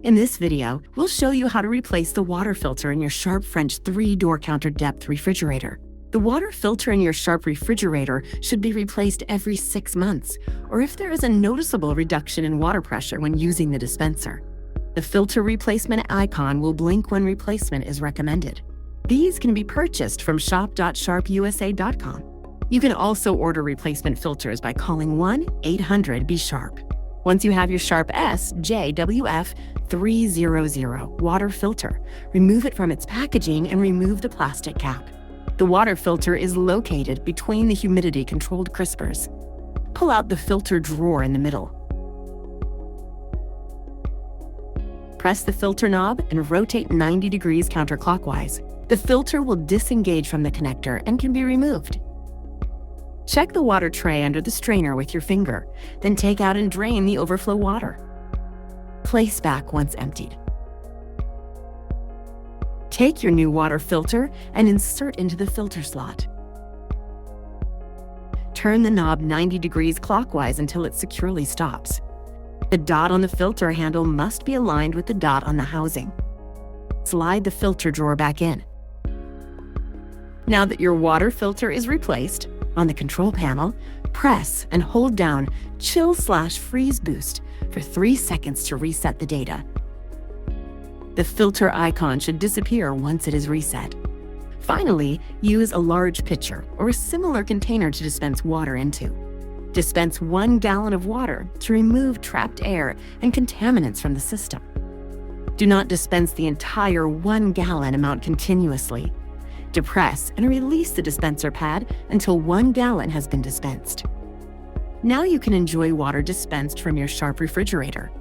In this video, we'll show you how to replace the water filter in your Sharp French 3-door counter depth refrigerator. The water filter in your Sharp refrigerator should be replaced every 6 months, or if there is a noticeable reduction in water pressure when using the dispenser. The filter replacement icon will blink when replacement is recommended. These can be purchased from shop.sharpusa.com. You can also order replacement filters by calling 1-800-BE-SHARP. Once you have your Sharp SJWF300 water filter, remove it from its packaging and remove the plastic cap. The water filter is located between the humidity-controlled crispers. Pull out the filter drawer in the middle. Press the filter knob and rotate 90 degrees counterclockwise. The filter will disengage from the connector and can be removed. Check the water tray under the strainer with your finger, then take out and drain the overflow water. Place back once emptied. Take your new water filter and insert into the filter slot. Turn the knob 90 degrees clockwise until it securely stops. The dot on the filter handle must be aligned with the dot on the housing. Slide the filter drawer back in. Now that your water filter is replaced, on the control panel, press and hold down Chill/Freeze Boost for 3 seconds to reset the data. The filter icon should disappear once it is reset. Finally, use a large pitcher or a similar container to dispense water into. Dispense 1 gallon of water to remove trapped air and contaminants from the system. Do not dispense the entire 1 gallon amount continuously. Depress and release the dispenser pad until 1 gallon has been dispensed. Now you can enjoy water dispensed from your Sharp refrigerator.